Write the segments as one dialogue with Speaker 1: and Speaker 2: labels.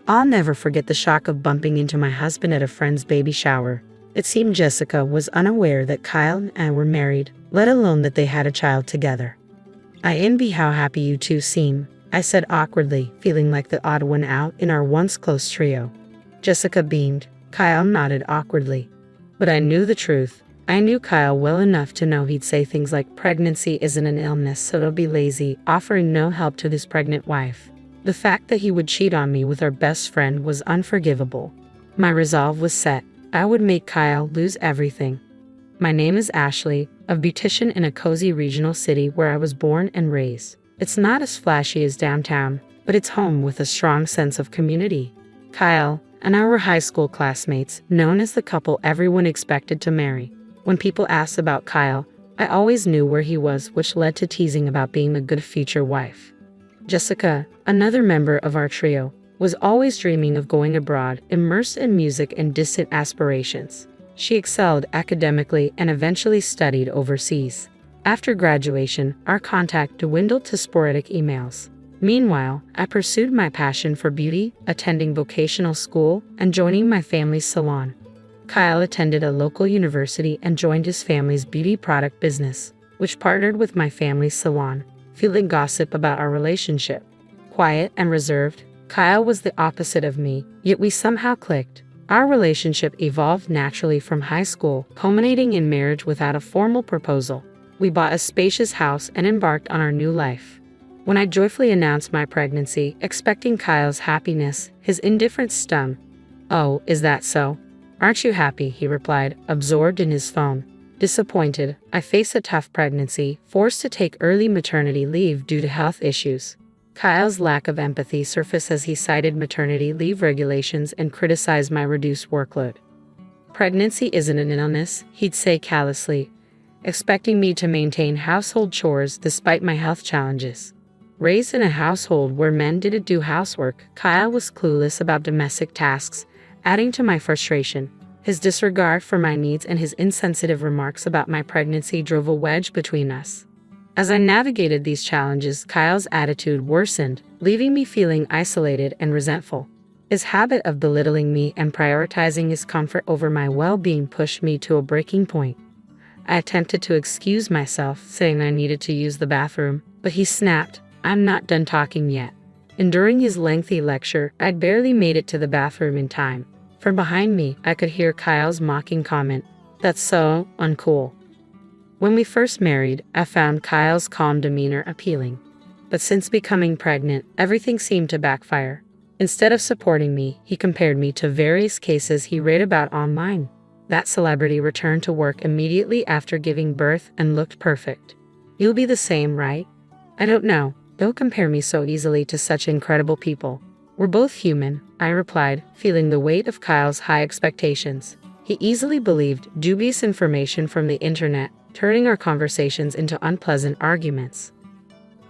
Speaker 1: I'll never forget the shock of bumping into my husband at a friend's baby shower. It seemed Jessica was unaware that Kyle and I were married, let alone that they had a child together. "I envy how happy you two seem," I said awkwardly, feeling like the odd one out in our once close trio. Jessica beamed. Kyle nodded awkwardly. But I knew the truth. I knew Kyle well enough to know he'd say things like pregnancy isn't an illness, so don't be lazy, offering no help to his pregnant wife. The fact that he would cheat on me with our best friend was unforgivable. My resolve was set. I would make Kyle lose everything. My name is Ashley, a beautician in a cozy regional city where I was born and raised. It's not as flashy as downtown, but it's home with a strong sense of community. Kyle and I were high school classmates, known as the couple everyone expected to marry. When people asked about Kyle, I always knew where he was, which led to teasing about being a good future wife. Jessica, another member of our trio, was always dreaming of going abroad, immersed in music and distant aspirations. She excelled academically and eventually studied overseas. After graduation, our contact dwindled to sporadic emails. Meanwhile, I pursued my passion for beauty, attending vocational school, and joining my family's salon. Kyle attended a local university and joined his family's beauty product business, which partnered with my family's salon, fueling gossip about our relationship. Quiet and reserved, Kyle was the opposite of me, yet we somehow clicked. Our relationship evolved naturally from high school, culminating in marriage without a formal proposal. We bought a spacious house and embarked on our new life. When I joyfully announced my pregnancy, expecting Kyle's happiness, his indifference stung. "Oh, is that so? Aren't you happy?" he replied, absorbed in his phone. Disappointed, I faced a tough pregnancy, forced to take early maternity leave due to health issues. Kyle's lack of empathy surfaced as he cited maternity leave regulations and criticized my reduced workload. "Pregnancy isn't an illness," he'd say callously, expecting me to maintain household chores despite my health challenges. Raised in a household where men didn't do housework, Kyle was clueless about domestic tasks, adding to my frustration. His disregard for my needs and his insensitive remarks about my pregnancy drove a wedge between us. As I navigated these challenges, Kyle's attitude worsened, leaving me feeling isolated and resentful. His habit of belittling me and prioritizing his comfort over my well-being pushed me to a breaking point. I attempted to excuse myself, saying I needed to use the bathroom, but he snapped, "I'm not done talking yet." During his lengthy lecture, I'd barely made it to the bathroom in time. From behind me, I could hear Kyle's mocking comment, "That's so uncool." When we first married, I found Kyle's calm demeanor appealing. But since becoming pregnant, everything seemed to backfire. Instead of supporting me, he compared me to various cases he read about online. That celebrity returned to work immediately after giving birth and looked perfect. "You'll be the same, right?" "I don't know. Don't compare me so easily to such incredible people. We're both human," I replied, feeling the weight of Kyle's high expectations. He easily believed dubious information from the internet, turning our conversations into unpleasant arguments.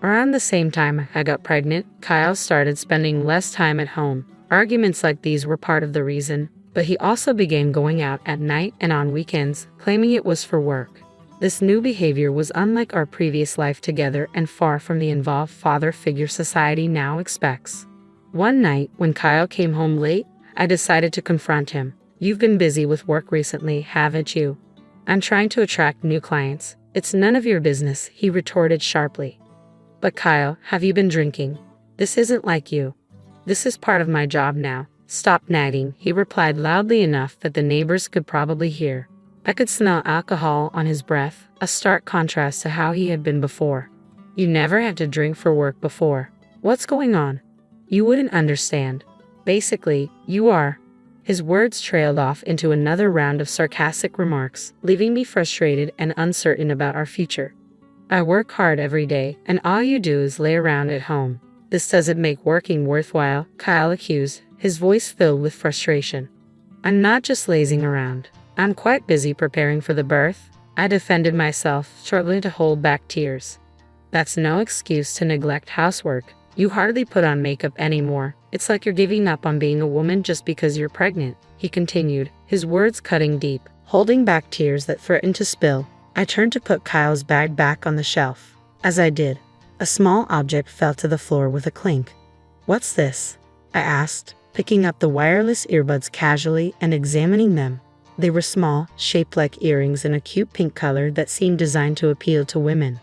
Speaker 1: Around the same time I got pregnant, Kyle started spending less time at home. Arguments like these were part of the reason, but he also began going out at night and on weekends, claiming it was for work. This new behavior was unlike our previous life together and far from the involved father figure society now expects. One night, when Kyle came home late, I decided to confront him. "You've been busy with work recently, haven't you?" "I'm trying to attract new clients." "It's none of your business," he retorted sharply. "But Kyle, have you been drinking? This isn't like you." "This is part of my job now. Stop nagging," he replied loudly enough that the neighbors could probably hear. I could smell alcohol on his breath, a stark contrast to how he had been before. "You never had to drink for work before. What's going on? You wouldn't understand. Basically, you are." His words trailed off into another round of sarcastic remarks, leaving me frustrated and uncertain about our future. "I work hard every day, and all you do is lay around at home. This doesn't make working worthwhile," Kyle accused, his voice filled with frustration. "I'm not just lazing around. I'm quite busy preparing for the birth." I defended myself, struggling to hold back tears. "That's no excuse to neglect housework. You hardly put on makeup anymore. It's like you're giving up on being a woman just because you're pregnant," he continued, his words cutting deep. Holding back tears that threatened to spill, I turned to put Kyle's bag back on the shelf. As I did, a small object fell to the floor with a clink. "What's this?" I asked, picking up the wireless earbuds casually and examining them. They were small, shaped like earrings in a cute pink color that seemed designed to appeal to women.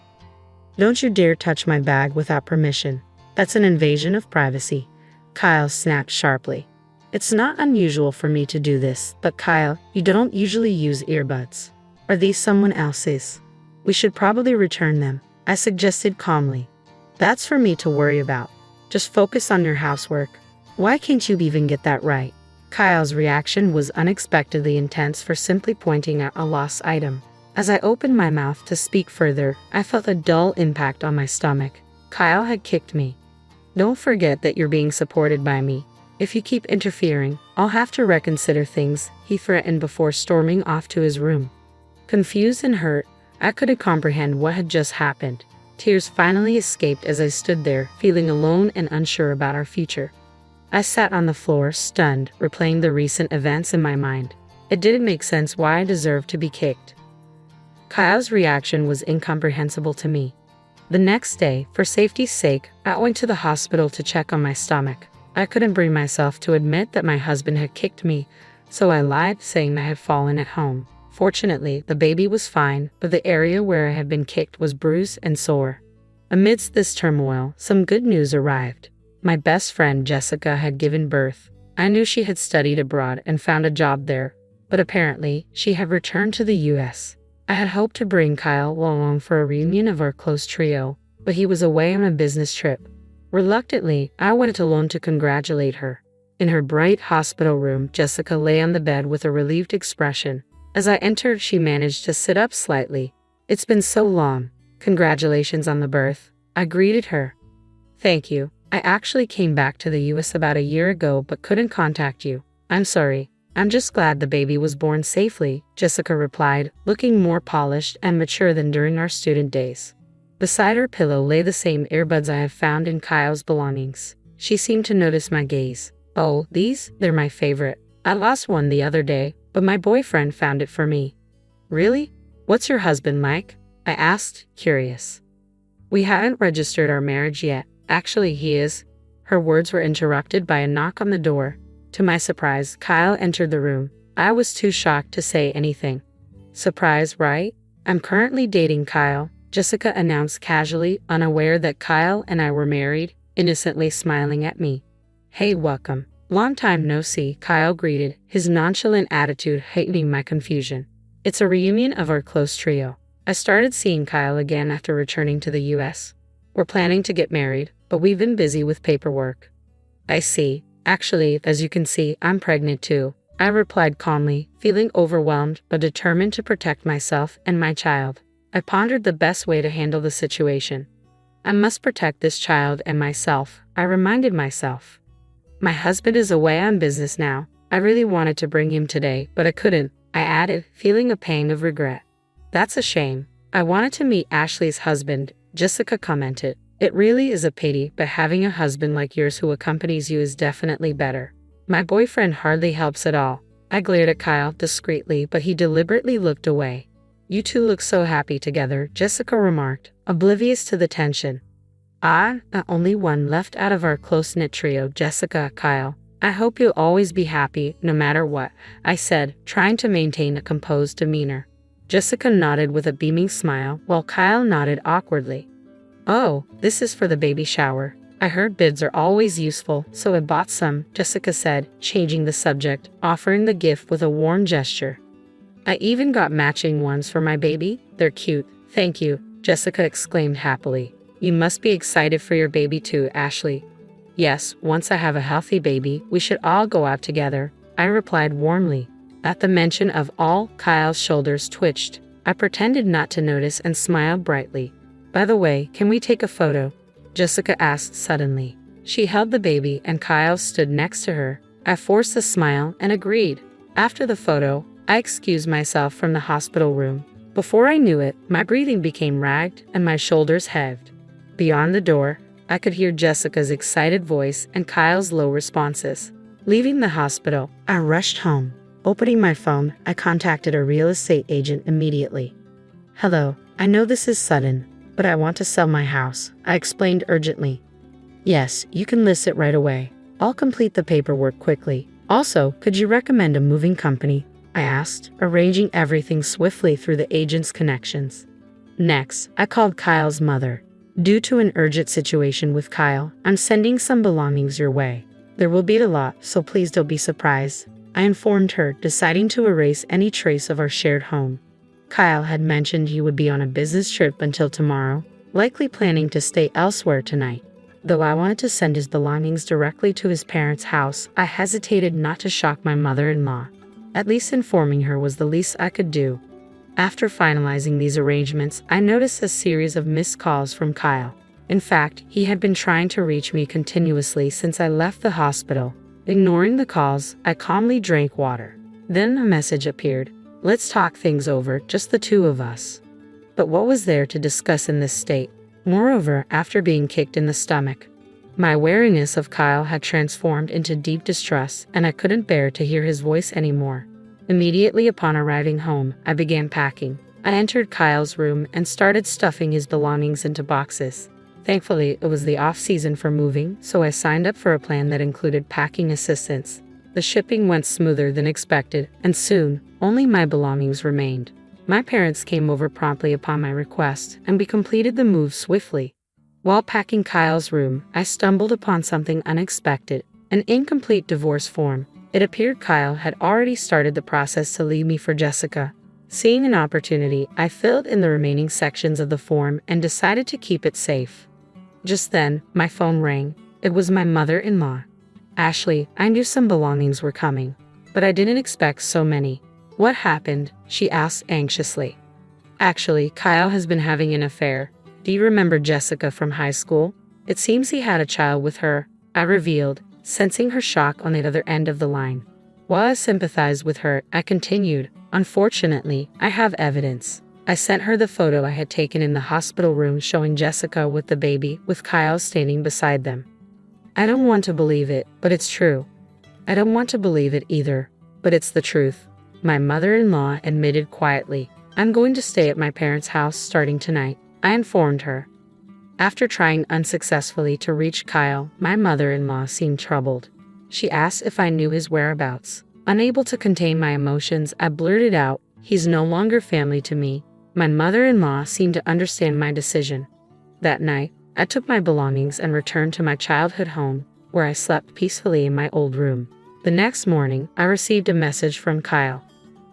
Speaker 1: "Don't you dare touch my bag without permission. That's an invasion of privacy," Kyle snapped sharply. "It's not unusual for me to do this, but Kyle, you don't usually use earbuds. Are these someone else's? We should probably return them," I suggested calmly. "That's for me to worry about. Just focus on your housework. Why can't you even get that right?" Kyle's reaction was unexpectedly intense for simply pointing out a lost item. As I opened my mouth to speak further, I felt a dull impact on my stomach. Kyle had kicked me. "Don't forget that you're being supported by me. If you keep interfering, I'll have to reconsider things," he threatened before storming off to his room. Confused and hurt, I couldn't comprehend what had just happened. Tears finally escaped as I stood there, feeling alone and unsure about our future. I sat on the floor, stunned, replaying the recent events in my mind. It didn't make sense why I deserved to be kicked. Kyle's reaction was incomprehensible to me. The next day, for safety's sake, I went to the hospital to check on my stomach. I couldn't bring myself to admit that my husband had kicked me, so I lied, saying I had fallen at home. Fortunately, the baby was fine, but the area where I had been kicked was bruised and sore. Amidst this turmoil, some good news arrived. My best friend Jessica had given birth. I knew she had studied abroad and found a job there, but apparently she had returned to the US. I had hoped to bring Kyle along for a reunion of our close trio, but he was away on a business trip. Reluctantly, I went alone to congratulate her. In her bright hospital room, Jessica lay on the bed with a relieved expression. As I entered, she managed to sit up slightly. "It's been so long. Congratulations on the birth," I greeted her. "Thank you. I actually came back to the US about a year ago but couldn't contact you. I'm sorry. I'm just glad the baby was born safely," Jessica replied, looking more polished and mature than during our student days. Beside her pillow lay the same earbuds I had found in Kyle's belongings. She seemed to notice my gaze. "Oh, these? They're my favorite. I lost one the other day, but my boyfriend found it for me." "Really? What's your husband like?" I asked, curious. "We haven't registered our marriage yet. Actually, he is." Her words were interrupted by a knock on the door. To my surprise, Kyle entered the room. I was too shocked to say anything. "Surprise, right? I'm currently dating Kyle," Jessica announced casually, unaware that Kyle and I were married, innocently smiling at me. "Hey, welcome. Long time no see," Kyle greeted, his nonchalant attitude heightening my confusion. "It's a reunion of our close trio. I started seeing Kyle again after returning to the US. We're planning to get married, but we've been busy with paperwork." "I see. Actually, as you can see, I'm pregnant too," I replied calmly, feeling overwhelmed but determined to protect myself and my child. I pondered the best way to handle the situation. "I must protect this child and myself," I reminded myself. "My husband is away on business now. I really wanted to bring him today, but I couldn't," I added, feeling a pang of regret. "That's a shame. I wanted to meet Ashley's husband," Jessica commented. "It really is a pity, but having a husband like yours who accompanies you is definitely better. My boyfriend hardly helps at all." I glared at Kyle discreetly, but he deliberately looked away. "You two look so happy together," Jessica remarked, oblivious to the tension. Only one left out of our close-knit trio, Jessica, Kyle. "I hope you'll always be happy, no matter what," I said, trying to maintain a composed demeanor. Jessica nodded with a beaming smile, while Kyle nodded awkwardly. "Oh, this is for the baby shower. I heard bids are always useful, so I bought some," Jessica said, changing the subject, offering the gift with a warm gesture. "I even got matching ones for my baby. They're cute." "Thank you," Jessica exclaimed happily. "You must be excited for your baby too, Ashley." "Yes, once I have a healthy baby, we should all go out together," I replied warmly. At the mention of all, Kyle's shoulders twitched. I pretended not to notice and smiled brightly. "By the way, can we take a photo?" Jessica asked suddenly. She held the baby and Kyle stood next to her. I forced a smile and agreed. After the photo, I excused myself from the hospital room. Before I knew it, my breathing became ragged and my shoulders heaved. Beyond the door, I could hear Jessica's excited voice and Kyle's low responses. Leaving the hospital, I rushed home. Opening my phone, I contacted a real estate agent immediately. "Hello, I know this is sudden, but I want to sell my house," I explained urgently. "Yes, you can list it right away. I'll complete the paperwork quickly. Also, could you recommend a moving company? I asked, arranging everything swiftly through the agent's connections. Next, I called Kyle's mother. Due to an urgent situation with Kyle, I'm sending some belongings your way. There will be a lot, so please don't be surprised, I informed her, deciding to erase any trace of our shared home. Kyle had mentioned he would be on a business trip until tomorrow, likely planning to stay elsewhere tonight. Though I wanted to send his belongings directly to his parents' house, I hesitated not to shock my mother-in-law. At least informing her was the least I could do. After finalizing these arrangements, I noticed a series of missed calls from Kyle. In fact, he had been trying to reach me continuously since I left the hospital. Ignoring the calls, I calmly drank water. Then a message appeared. Let's talk things over, just the two of us. But what was there to discuss in this state? Moreover, after being kicked in the stomach, my wariness of Kyle had transformed into deep distrust, and I couldn't bear to hear his voice anymore. Immediately upon arriving home, I began packing. I entered Kyle's room and started stuffing his belongings into boxes. Thankfully, it was the off-season for moving, so I signed up for a plan that included packing assistance. The shipping went smoother than expected, and soon, only my belongings remained. My parents came over promptly upon my request, and we completed the move swiftly. While packing Kyle's room, I stumbled upon something unexpected, an incomplete divorce form. It appeared Kyle had already started the process to leave me for Jessica. Seeing an opportunity, I filled in the remaining sections of the form and decided to keep it safe. Just then, my phone rang. It was my mother-in-law. Ashley, I knew some belongings were coming, but I didn't expect so many. What happened? She asked anxiously. Actually, Kyle has been having an affair. Do you remember Jessica from high school? It seems he had a child with her, I revealed, sensing her shock on the other end of the line. While I sympathized with her, I continued, unfortunately, I have evidence. I sent her the photo I had taken in the hospital room showing Jessica with the baby, with Kyle standing beside them. I don't want to believe it, but it's true. I don't want to believe it either, but it's the truth. My mother-in-law admitted quietly. I'm going to stay at my parents' house starting tonight, I informed her. After trying unsuccessfully to reach Kyle, my mother-in-law seemed troubled. She asked if I knew his whereabouts. Unable to contain my emotions, I blurted out, he's no longer family to me. My mother-in-law seemed to understand my decision. That night, I took my belongings and returned to my childhood home, where I slept peacefully in my old room. The next morning, I received a message from Kyle.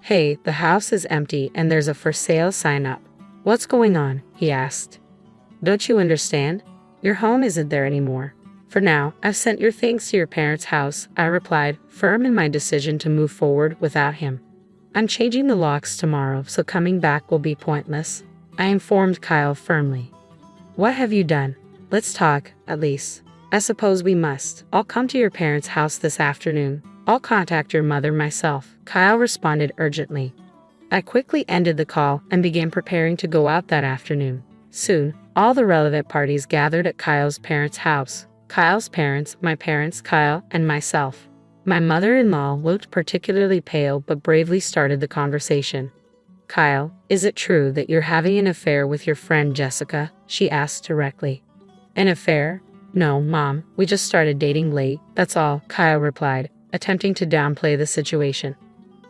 Speaker 1: Hey, the house is empty and there's a for sale sign up. What's going on? He asked. Don't you understand? Your home isn't there anymore. For now, I've sent your things to your parents' house, I replied, firm in my decision to move forward without him. I'm changing the locks tomorrow, so coming back will be pointless, I informed Kyle firmly. What have you done? Let's talk, at least. I suppose we must. I'll come to your parents' house this afternoon. I'll contact your mother myself, Kyle responded urgently. I quickly ended the call and began preparing to go out that afternoon. Soon, all the relevant parties gathered at Kyle's parents' house. Kyle's parents, my parents, Kyle, and myself. My mother-in-law looked particularly pale but bravely started the conversation. Kyle, is it true that you're having an affair with your friend Jessica? She asked directly. An affair? No, Mom, we just started dating late, that's all, Kyle replied, attempting to downplay the situation.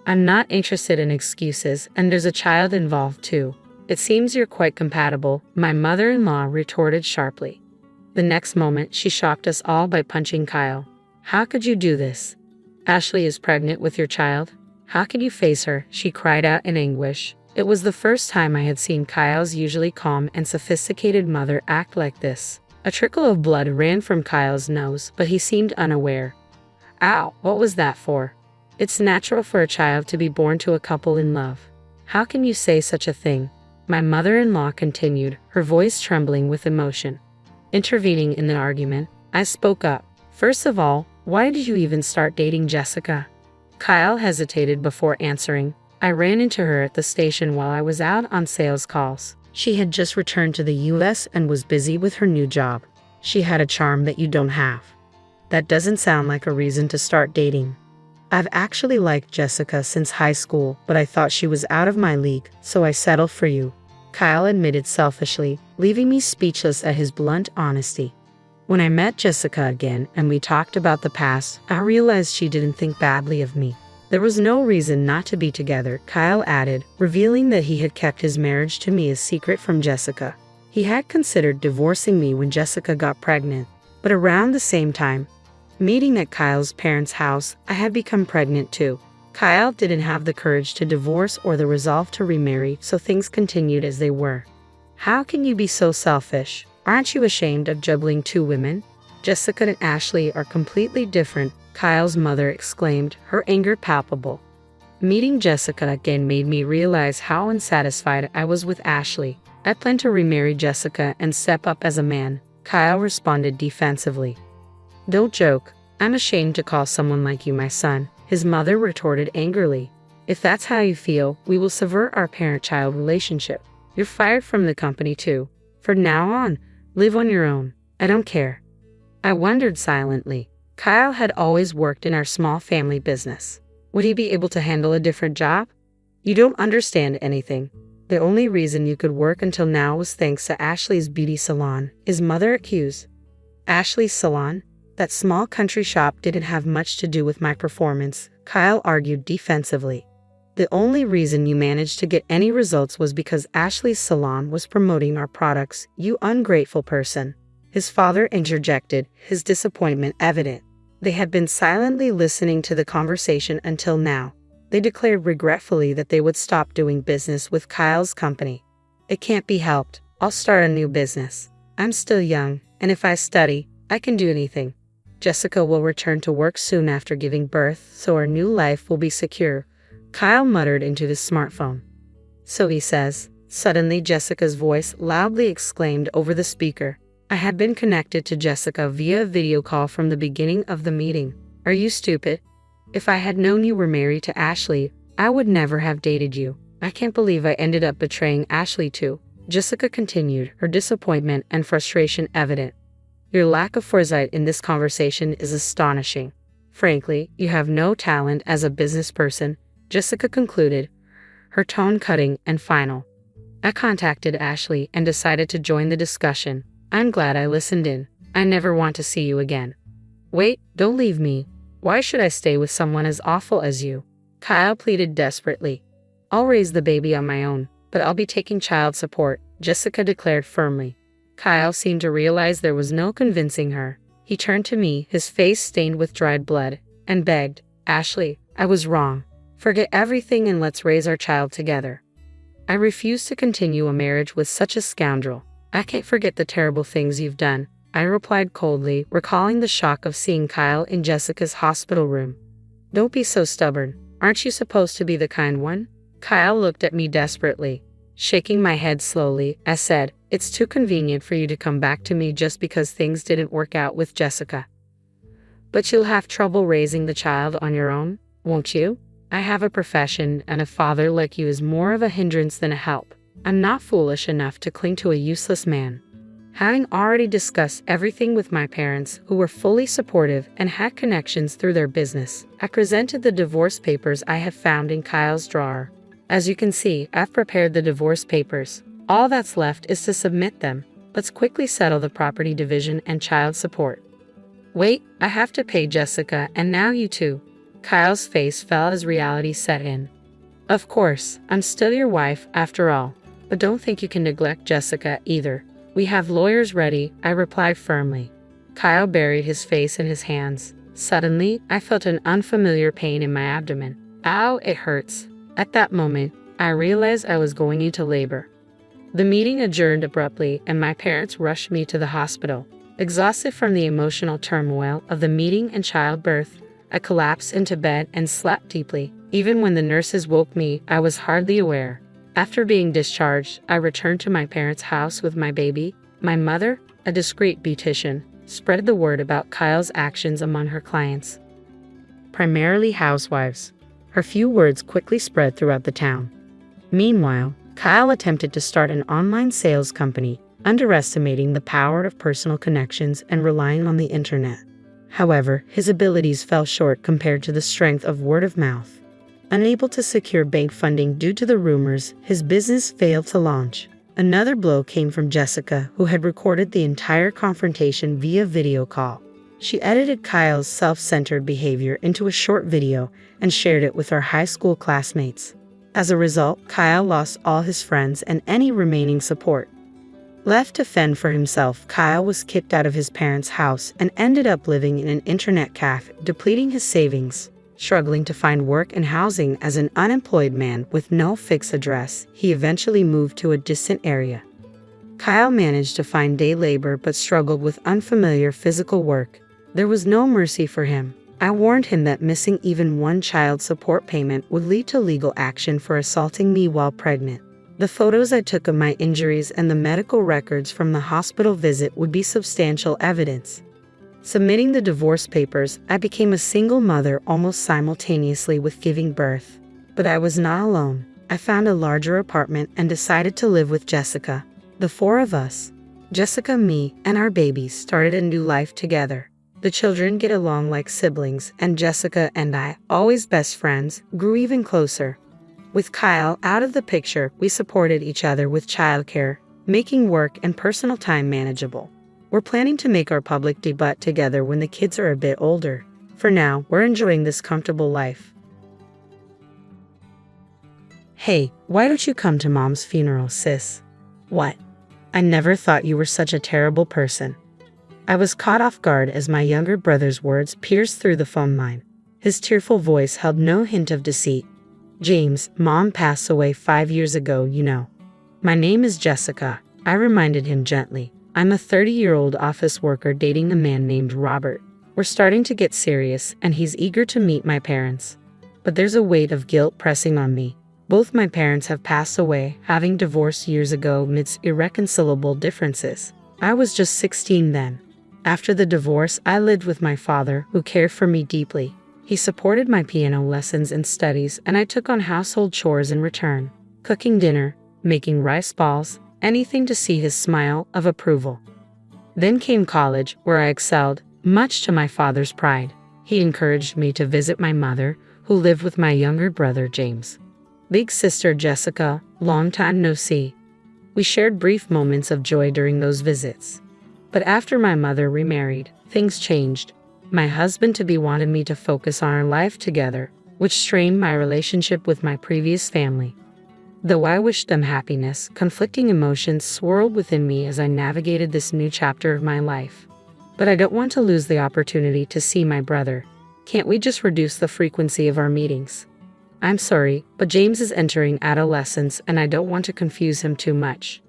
Speaker 1: I'm not interested in excuses, and there's a child involved too. It seems you're quite compatible, my mother-in-law retorted sharply. The next moment, she shocked us all by punching Kyle. How could you do this? Ashley is pregnant with your child? How can you face her? She cried out in anguish. It was the first time I had seen Kyle's usually calm and sophisticated mother act like this. A trickle of blood ran from Kyle's nose, but he seemed unaware. Ow, what was that for? It's natural for a child to be born to a couple in love. How can you say such a thing? My mother-in-law continued, her voice trembling with emotion. Intervening in the argument, I spoke up. First of all, why did you even start dating Jessica? Kyle hesitated before answering. I ran into her at the station while I was out on sales calls. She had just returned to the US and was busy with her new job. She had a charm that you don't have. That doesn't sound like a reason to start dating. I've actually liked Jessica since high school, but I thought she was out of my league, so I settled for you, Kyle admitted selfishly, leaving me speechless at his blunt honesty. When I met Jessica again and we talked about the past, I realized she didn't think badly of me. There was no reason not to be together, Kyle added, revealing that he had kept his marriage to me a secret from Jessica. He had considered divorcing me when Jessica got pregnant, but around the same time, meeting at Kyle's parents' house, I had become pregnant too. Kyle didn't have the courage to divorce or the resolve to remarry, so things continued as they were. How can you be so selfish? Aren't you ashamed of juggling two women? Jessica and Ashley are completely different, Kyle's mother exclaimed, her anger palpable. Meeting Jessica again made me realize how unsatisfied I was with Ashley. I plan to remarry Jessica and step up as a man, Kyle responded defensively. Don't joke. I'm ashamed to call someone like you my son, his mother retorted angrily. If that's how you feel, we will sever our parent-child relationship. You're fired from the company too. From now on, live on your own. I don't care. I wondered silently. Kyle had always worked in our small family business. Would he be able to handle a different job? You don't understand anything. The only reason you could work until now was thanks to Ashley's beauty salon, his mother accused. Ashley's salon? That small country shop didn't have much to do with my performance, Kyle argued defensively. The only reason you managed to get any results was because Ashley's salon was promoting our products, you ungrateful person. His father interjected, his disappointment evident. They had been silently listening to the conversation until now. They declared regretfully that they would stop doing business with Kyle's company. It can't be helped. I'll start a new business. I'm still young, and if I study, I can do anything. Jessica will return to work soon after giving birth, so our new life will be secure, Kyle muttered into his smartphone. So he says. Suddenly Jessica's voice loudly exclaimed over the speaker. I had been connected to Jessica via a video call from the beginning of the meeting. Are you stupid? If I had known you were married to Ashley, I would never have dated you. I can't believe I ended up betraying Ashley too. Jessica continued, her disappointment and frustration evident. Your lack of foresight in this conversation is astonishing. Frankly, you have no talent as a business person, Jessica concluded, her tone cutting and final. I contacted Ashley and decided to join the discussion. I'm glad I listened in. I never want to see you again. Wait, don't leave me. Why should I stay with someone as awful as you? Kyle pleaded desperately. I'll raise the baby on my own, but I'll be taking child support, Jessica declared firmly. Kyle seemed to realize there was no convincing her. He turned to me, his face stained with dried blood, and begged, Ashley, I was wrong. Forget everything and let's raise our child together. I refuse to continue a marriage with such a scoundrel. I can't forget the terrible things you've done, I replied coldly, recalling the shock of seeing Kyle in Jessica's hospital room. Don't be so stubborn. Aren't you supposed to be the kind one? Kyle looked at me desperately. Shaking my head slowly, I said, it's too convenient for you to come back to me just because things didn't work out with Jessica. But you'll have trouble raising the child on your own, won't you? I have a profession, and a father like you is more of a hindrance than a help. I'm not foolish enough to cling to a useless man. Having already discussed everything with my parents, who were fully supportive and had connections through their business, I presented the divorce papers I had found in Kyle's drawer. As you can see, I've prepared the divorce papers. All that's left is to submit them. Let's quickly settle the property division and child support. Wait, I have to pay Jessica, and now you too. Kyle's face fell as reality set in. Of course, I'm still your wife after all. But don't think you can neglect Jessica either. We have lawyers ready, I replied firmly. Kyle buried his face in his hands. Suddenly, I felt an unfamiliar pain in my abdomen. Ow, it hurts. At that moment, I realized I was going into labor. The meeting adjourned abruptly, and my parents rushed me to the hospital. Exhausted from the emotional turmoil of the meeting and childbirth, I collapsed into bed and slept deeply. Even when the nurses woke me, I was hardly aware. After being discharged, I returned to my parents' house with my baby. My mother, a discreet beautician, spread the word about Kyle's actions among her clients, primarily housewives. Her few words quickly spread throughout the town. Meanwhile, Kyle attempted to start an online sales company, underestimating the power of personal connections and relying on the internet. However, his abilities fell short compared to the strength of word of mouth. Unable to secure bank funding due to the rumors, his business failed to launch. Another blow came from Jessica, who had recorded the entire confrontation via video call. She edited Kyle's self-centered behavior into a short video and shared it with our high school classmates. As a result, Kyle lost all his friends and any remaining support. Left to fend for himself, Kyle was kicked out of his parents' house and ended up living in an internet cafe, depleting his savings. Struggling to find work and housing as an unemployed man with no fixed address, he eventually moved to a distant area. Kyle managed to find day labor but struggled with unfamiliar physical work. There was no mercy for him. I warned him that missing even one child support payment would lead to legal action for assaulting me while pregnant. The photos I took of my injuries and the medical records from the hospital visit would be substantial evidence. Submitting the divorce papers, I became a single mother almost simultaneously with giving birth. But I was not alone. I found a larger apartment and decided to live with Jessica. The four of us, Jessica, me, and our babies, started a new life together. The children get along like siblings, and Jessica and I, always best friends, grew even closer. With Kyle out of the picture, we supported each other with childcare, making work and personal time manageable. We're planning to make our public debut together when the kids are a bit older. For now, we're enjoying this comfortable life. Hey, why don't you come to Mom's funeral, sis? What? I never thought you were such a terrible person. I was caught off guard as my younger brother's words pierced through the phone line. His tearful voice held no hint of deceit. James, Mom passed away 5 years ago, you know. My name is Jessica, I reminded him gently. I'm a 30-year-old office worker dating a man named Robert. We're starting to get serious, and he's eager to meet my parents. But there's a weight of guilt pressing on me. Both my parents have passed away, having divorced years ago amidst irreconcilable differences. I was just 16 then. After the divorce, I lived with my father, who cared for me deeply. He supported my piano lessons and studies, and I took on household chores in return. Cooking dinner, making rice balls, anything to see his smile of approval. Then came college, where I excelled, much to my father's pride. He encouraged me to visit my mother, who lived with my younger brother James. Big sister Jessica, long time no see. We shared brief moments of joy during those visits. But after my mother remarried, things changed. My husband-to-be wanted me to focus on our life together, which strained my relationship with my previous family. Though I wished them happiness, conflicting emotions swirled within me as I navigated this new chapter of my life. But I don't want to lose the opportunity to see my brother. Can't we just reduce the frequency of our meetings? I'm sorry, but James is entering adolescence and I don't want to confuse him too much.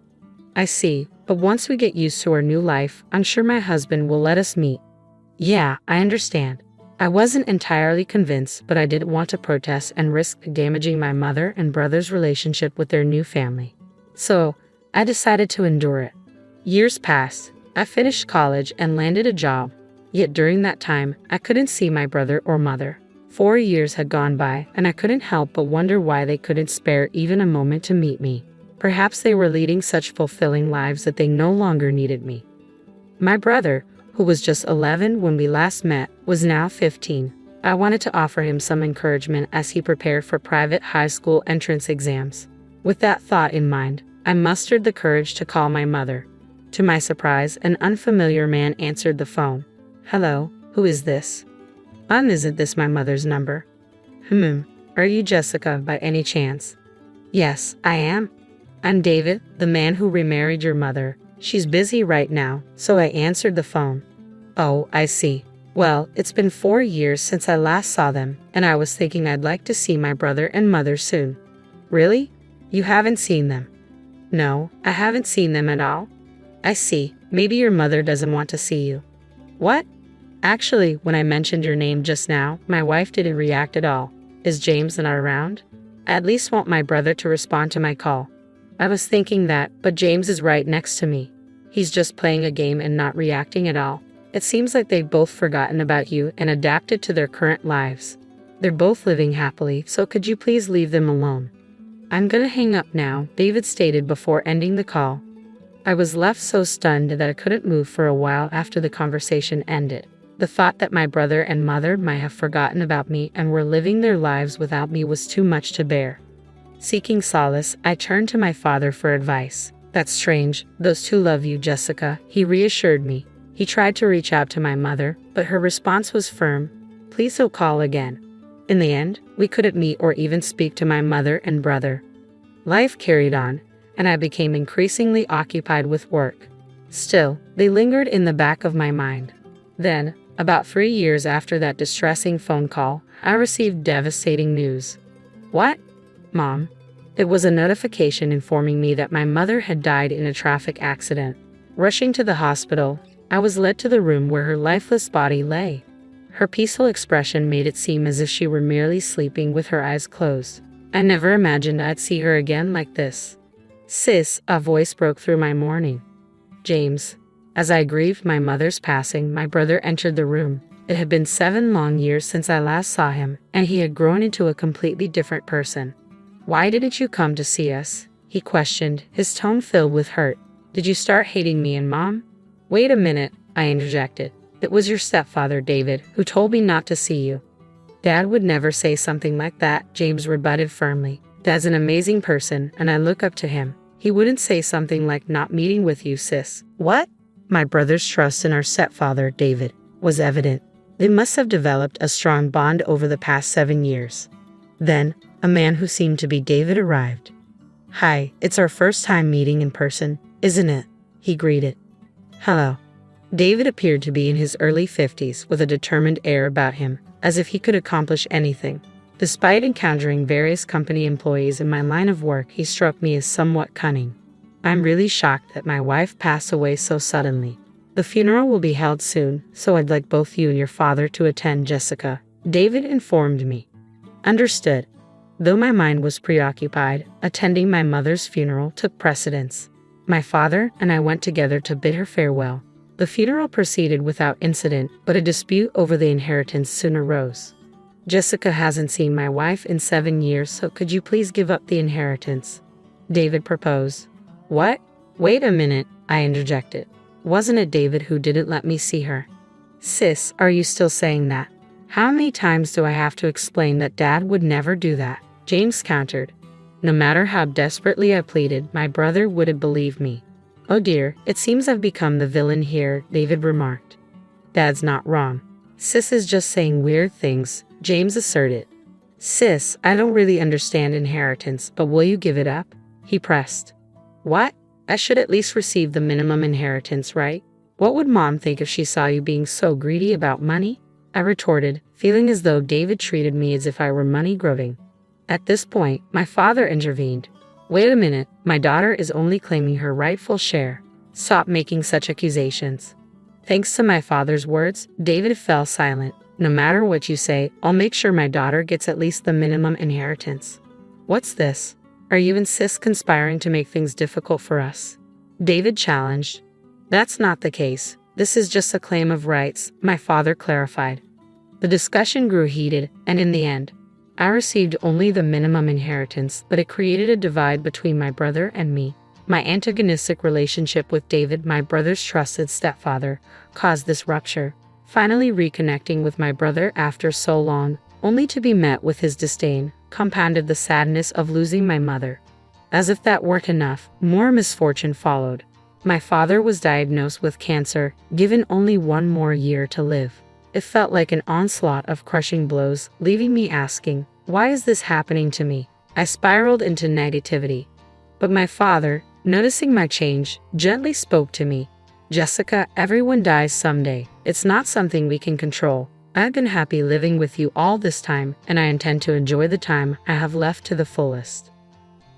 Speaker 1: I see, but once we get used to our new life, I'm sure my husband will let us meet. Yeah, I understand. I wasn't entirely convinced, but I didn't want to protest and risk damaging my mother and brother's relationship with their new family. So, I decided to endure it. Years passed. I finished college and landed a job. Yet during that time, I couldn't see my brother or mother. 4 years had gone by, and I couldn't help but wonder why they couldn't spare even a moment to meet me. Perhaps they were leading such fulfilling lives that they no longer needed me. My brother, who was just 11 when we last met, was now 15. I wanted to offer him some encouragement as he prepared for private high school entrance exams. With that thought in mind, I mustered the courage to call my mother. To my surprise, an unfamiliar man answered the phone. Hello, who is this? Isn't this my mother's number? Are you Jessica by any chance? Yes, I am. I'm David, the man who remarried your mother. She's busy right now, so I answered the phone. Oh, I see. Well, it's been 4 years since I last saw them, and I was thinking I'd like to see my brother and mother soon. Really? You haven't seen them? No, I haven't seen them at all. I see. Maybe your mother doesn't want to see you. What? Actually, when I mentioned your name just now, my wife didn't react at all. Is James not around? I at least want my brother to respond to my call. I was thinking that, but James is right next to me. He's just playing a game and not reacting at all. It seems like they've both forgotten about you and adapted to their current lives. They're both living happily, so could you please leave them alone? I'm gonna hang up now, David stated before ending the call. I was left so stunned that I couldn't move for a while after the conversation ended. The thought that my brother and mother might have forgotten about me and were living their lives without me was too much to bear. Seeking solace, I turned to my father for advice. That's strange. Those two love you, Jessica, he reassured me. He tried to reach out to my mother, but her response was firm. Please don't call again. In the end, we couldn't meet or even speak to my mother and brother. Life carried on, and I became increasingly occupied with work. Still, they lingered in the back of my mind. Then, about 3 years after that distressing phone call, I received devastating news. What? Mom? It was a notification informing me that my mother had died in a traffic accident. Rushing to the hospital, I was led to the room where her lifeless body lay. Her peaceful expression made it seem as if she were merely sleeping with her eyes closed. I never imagined I'd see her again like this. Sis, a voice broke through my mourning. James. As I grieved my mother's passing, my brother entered the room. It had been 7 long years since I last saw him, and he had grown into a completely different person. Why didn't you come to see us? He questioned, his tone filled with hurt. Did you start hating me and Mom? Wait a minute, I interjected. It was your stepfather, David, who told me not to see you. Dad would never say something like that, James rebutted firmly. Dad's an amazing person, and I look up to him. He wouldn't say something like not meeting with you, sis. What? My brother's trust in our stepfather, David, was evident. They must have developed a strong bond over the past 7 years. Then, a man who seemed to be David arrived. Hi, it's our first time meeting in person, isn't it? He greeted. Hello. David appeared to be in his early 50s with a determined air about him, as if he could accomplish anything. Despite encountering various company employees in my line of work, he struck me as somewhat cunning. I'm really shocked that my wife passed away so suddenly. The funeral will be held soon, so I'd like both you and your father to attend, Jessica, David informed me. Understood. Though my mind was preoccupied, attending my mother's funeral took precedence. My father and I went together to bid her farewell. The funeral proceeded without incident, but a dispute over the inheritance soon arose. Jessica hasn't seen my wife in 7 years, so could you please give up the inheritance? David proposed. What? Wait a minute, I interjected. Wasn't it David who didn't let me see her? Sis, are you still saying that? How many times do I have to explain that Dad would never do that? James countered. No matter how desperately I pleaded, my brother wouldn't believe me. Oh dear, it seems I've become the villain here, David remarked. Dad's not wrong. Sis is just saying weird things, James asserted. Sis, I don't really understand inheritance, but will you give it up? He pressed. What? I should at least receive the minimum inheritance, right? What would Mom think if she saw you being so greedy about money? I retorted, feeling as though David treated me as if I were money-grubbing. At this point, my father intervened. Wait a minute, my daughter is only claiming her rightful share. Stop making such accusations. Thanks to my father's words, David fell silent. No matter what you say, I'll make sure my daughter gets at least the minimum inheritance. What's this? Are you and Sis conspiring to make things difficult for us? David challenged. That's not the case. This is just a claim of rights, my father clarified. The discussion grew heated, and in the end, I received only the minimum inheritance, but it created a divide between my brother and me. My antagonistic relationship with David, my brother's trusted stepfather, caused this rupture. Finally reconnecting with my brother after so long, only to be met with his disdain, compounded the sadness of losing my mother. As if that weren't enough, more misfortune followed. My father was diagnosed with cancer, given only 1 more year to live. It felt like an onslaught of crushing blows, leaving me asking, why is this happening to me? I spiraled into negativity. But my father, noticing my change, gently spoke to me. Jessica, everyone dies someday. It's not something we can control. I've been happy living with you all this time, and I intend to enjoy the time I have left to the fullest.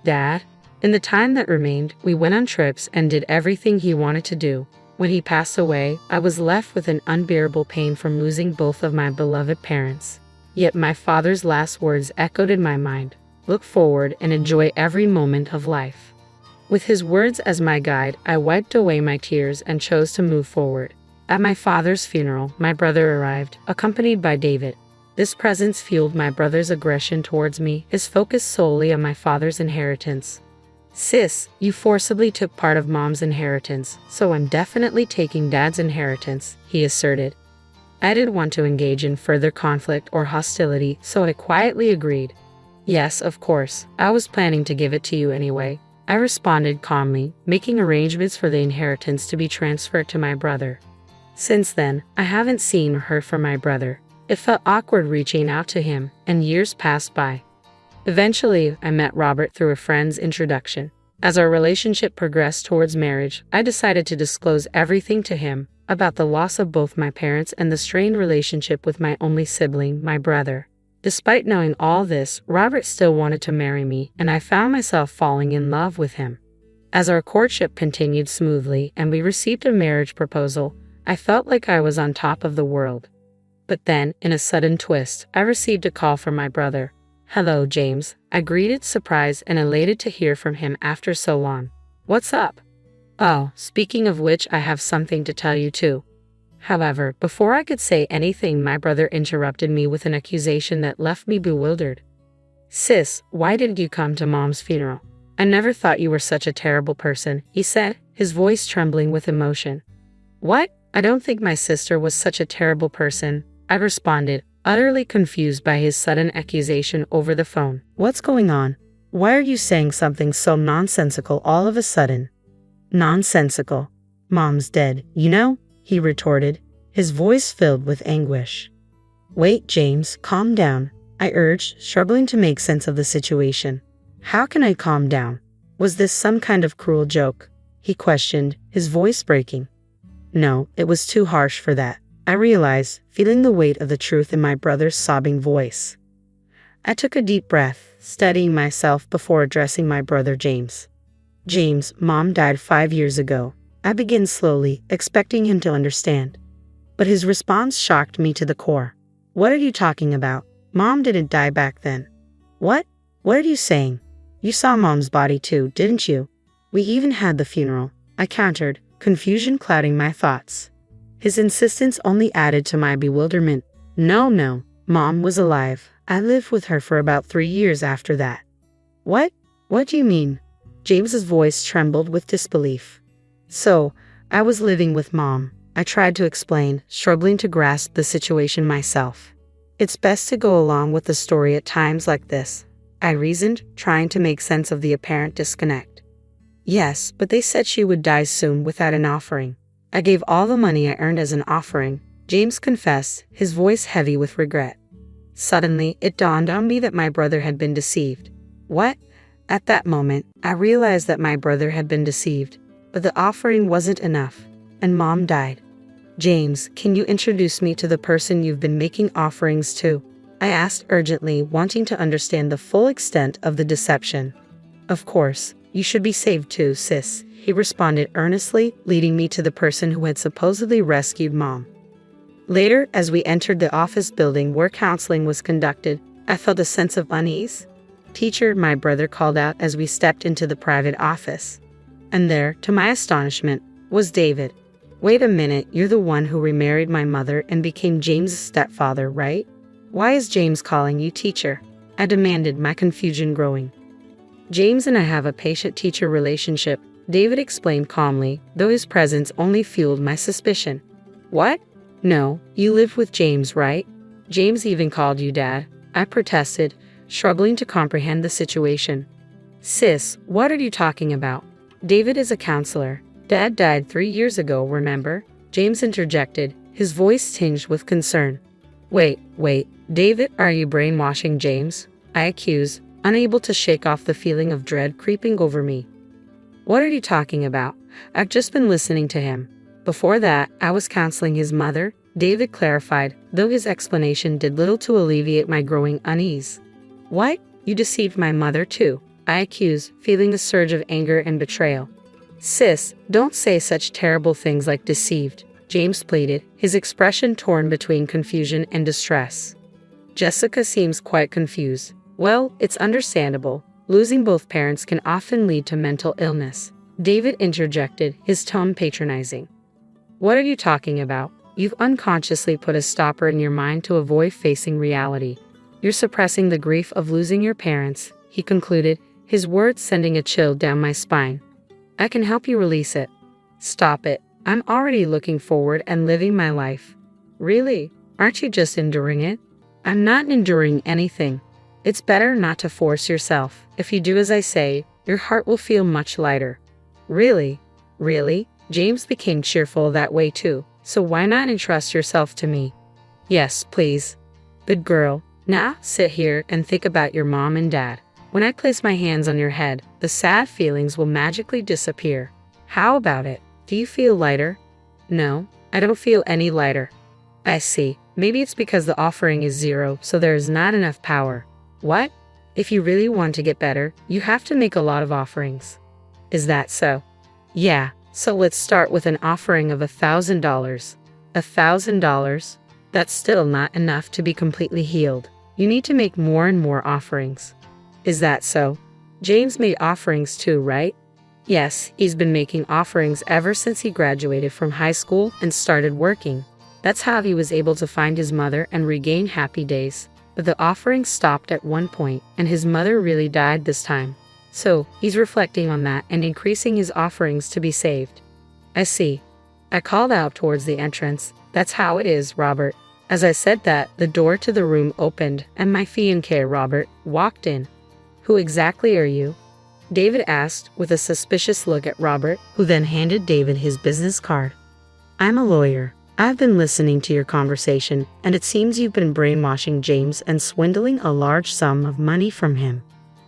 Speaker 1: Dad? In the time that remained, we went on trips and did everything he wanted to do. When he passed away, I was left with an unbearable pain from losing both of my beloved parents. Yet my father's last words echoed in my mind. Look forward and enjoy every moment of life. With his words as my guide, I wiped away my tears and chose to move forward. At my father's funeral, my brother arrived, accompanied by David. This presence fueled my brother's aggression towards me, his focus solely on my father's inheritance. Sis, you forcibly took part of Mom's inheritance, so I'm definitely taking Dad's inheritance, he asserted. I didn't want to engage in further conflict or hostility, so I quietly agreed. Yes, of course, I was planning to give it to you anyway. I responded calmly, making arrangements for the inheritance to be transferred to my brother. Since then, I haven't seen or heard from my brother. It felt awkward reaching out to him, and years passed by. Eventually, I met Robert through a friend's introduction. As our relationship progressed towards marriage, I decided to disclose everything to him about the loss of both my parents and the strained relationship with my only sibling, my brother. Despite knowing all this, Robert still wanted to marry me, and I found myself falling in love with him. As our courtship continued smoothly and we received a marriage proposal, I felt like I was on top of the world. But then, in a sudden twist, I received a call from my brother. "Hello, James," I greeted, surprised and elated to hear from him after so long. "What's up?" "Oh, speaking of which, I have something to tell you too." However, before I could say anything, my brother interrupted me with an accusation that left me bewildered. "Sis, why didn't you come to Mom's funeral? I never thought you were such a terrible person," he said, his voice trembling with emotion. "What? I don't think my sister was such a terrible person," I responded, utterly confused by his sudden accusation over the phone. "What's going on? Why are you saying something so nonsensical all of a sudden?" "Nonsensical? Mom's dead, you know?" he retorted, his voice filled with anguish. "Wait, James, calm down," I urged, struggling to make sense of the situation. "How can I calm down? Was this some kind of cruel joke?" he questioned, his voice breaking. "No, it was too harsh for that," I realized, feeling the weight of the truth in my brother's sobbing voice. I took a deep breath, steadying myself before addressing my brother James. "James, Mom died 5 years ago," I began slowly, expecting him to understand. But his response shocked me to the core. "What are you talking about? Mom didn't die back then." "What? What are you saying? You saw Mom's body too, didn't you? We even had the funeral," I countered, confusion clouding my thoughts. His insistence only added to my bewilderment. No, Mom was alive. I lived with her for about 3 years after that." "What? What do you mean?" James's voice trembled with disbelief. "So, I was living with Mom," I tried to explain, struggling to grasp the situation myself. "It's best to go along with the story at times like this," I reasoned, trying to make sense of the apparent disconnect. "Yes, but they said she would die soon without an offering. I gave all the money I earned as an offering," James confessed, his voice heavy with regret. Suddenly, it dawned on me that my brother had been deceived. "What?" At that moment, I realized that my brother had been deceived, but the offering wasn't enough, and Mom died. "James, can you introduce me to the person you've been making offerings to?" I asked urgently, wanting to understand the full extent of the deception. "Of course, you should be saved too, sis," he responded earnestly, leading me to the person who had supposedly rescued Mom. Later, as we entered the office building where counseling was conducted, I felt a sense of unease. "Teacher," my brother called out as we stepped into the private office. And there, to my astonishment, was David. "Wait a minute, you're the one who remarried my mother and became James's stepfather, right? Why is James calling you teacher?" I demanded, my confusion growing. "James and I have a patient-teacher relationship," David explained calmly, though his presence only fueled my suspicion. "What? No, you live with James, right? James even called you Dad," I protested, struggling to comprehend the situation. "Sis, what are you talking about? David is a counselor. Dad died 3 years ago, remember?" James interjected, his voice tinged with concern. Wait, David, are you brainwashing James?" I accused, unable to shake off the feeling of dread creeping over me. "What are you talking about? I've just been listening to him. Before that, I was counseling his mother," David clarified, though his explanation did little to alleviate my growing unease. "What? You deceived my mother too?" I accused, feeling a surge of anger and betrayal. "Sis, don't say such terrible things like deceived," James pleaded, his expression torn between confusion and distress. Jessica seems quite confused. "Well, it's understandable. Losing both parents can often lead to mental illness," David interjected, his tone patronizing. "What are you talking about? You've unconsciously put a stopper in your mind to avoid facing reality. You're suppressing the grief of losing your parents," he concluded, his words sending a chill down my spine. "I can help you release it." "Stop it. I'm already looking forward and living my life." "Really? Aren't you just enduring it?" "I'm not enduring anything. It's better not to force yourself. If you do as I say, Your heart will feel much lighter. Really? Really? James became cheerful that way too, so why not entrust yourself to me? Yes, please. Good girl. Now, sit here and think about your mom and dad. When I place my hands on your head, the sad feelings will magically disappear. How about it? Do you feel lighter? No, I don't feel any lighter. I see. Maybe it's because the offering is 0, so there is not enough power. What? If you really want to get better, you have to make a lot of offerings. Is that so? Yeah, so let's start with an offering of $1,000. $1,000? That's still not enough to be completely healed. You need to make more and more offerings. Is that so? James made offerings too, right? Yes, he's been making offerings ever since he graduated from high school and started working. That's how he was able to find his mother and regain happy days. But the offerings stopped at one point, and his mother really died this time. So, he's reflecting on that and increasing his offerings to be saved. I see. I called out towards the entrance. That's how it is, Robert. As I said that, the door to the room opened, and my fiancé, Robert, walked in. Who exactly are you? David asked, with a suspicious look at Robert, who then handed David his business card. I'm a lawyer. I've been listening to your conversation, and it seems you've been brainwashing James and swindling a large sum of money from him.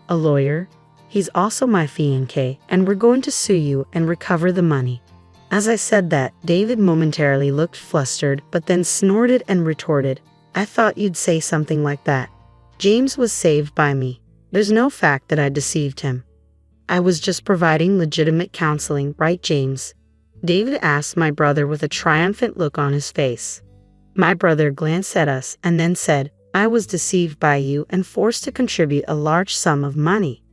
Speaker 1: A lawyer? He's also my fiancé, and we're going to sue you and recover the money. As I said that, David momentarily looked flustered, but then snorted and retorted, I thought you'd say something like that. James was saved by me. There's no fact that I deceived him. I was just providing legitimate counseling, right, James? David asked my brother with a triumphant look on his face. My brother glanced at us and then said, I was deceived by you and forced to contribute a large sum of money.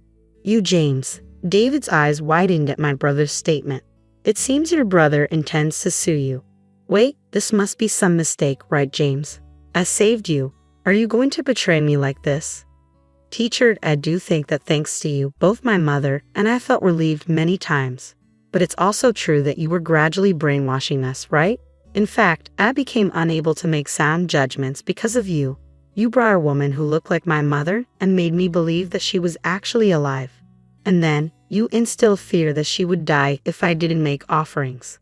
Speaker 1: You, James. David's eyes widened at my brother's statement. It seems your brother intends to sue you. Wait, this must be some mistake, right, James? I saved you. Are you going to betray me like this? Teacher, I do think that thanks to you, both my mother and I felt relieved many times. But it's also true that you were gradually brainwashing us, right? In fact, I became unable to make sound judgments because of you. You brought a woman who looked like my mother and made me believe that she was actually alive. And then, you instilled fear that she would die if I didn't make offerings.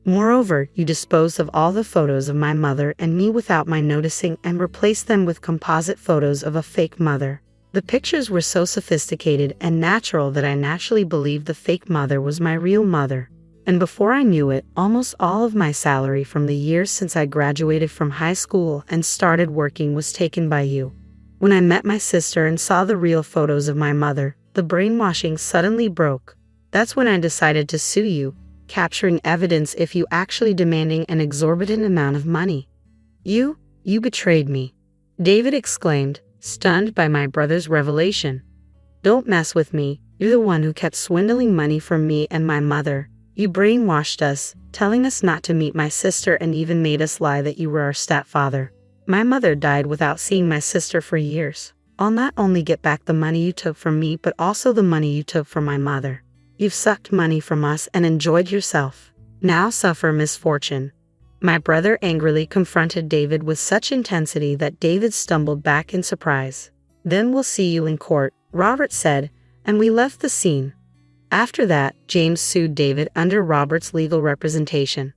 Speaker 1: Moreover, you disposed of all the photos of my mother and me without my noticing and replaced them with composite photos of a fake mother. The pictures were so sophisticated and natural that I naturally believed the fake mother was my real mother. And before I knew it, almost all of my salary from the years since I graduated from high school and started working was taken by you. When I met my sister and saw the real photos of my mother, the brainwashing suddenly broke. That's when I decided to sue you, capturing evidence if you actually demanding an exorbitant amount of money. You betrayed me. David exclaimed, stunned by my brother's revelation. Don't mess with me. You're the one who kept swindling money from me and my mother. You brainwashed us, telling us not to meet my sister and even made us lie that you were our stepfather. My mother died without seeing my sister for years. I'll not only get back the money you took from me, but also the money you took from my mother. You've sucked money from us and enjoyed yourself. Now suffer misfortune. My brother angrily confronted David with such intensity that David stumbled back in surprise. Then we'll see you in court, Robert said, and we left the scene. After that, James sued David under Robert's legal representation.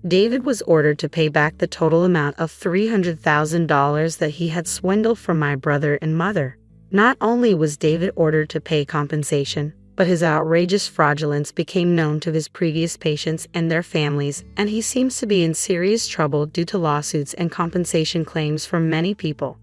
Speaker 1: David was ordered to pay back the total amount of $300,000 that he had swindled from my brother and mother. Not only was David ordered to pay compensation, but his outrageous fraudulence became known to his previous patients and their families, and he seems to be in serious trouble due to lawsuits and compensation claims from many people.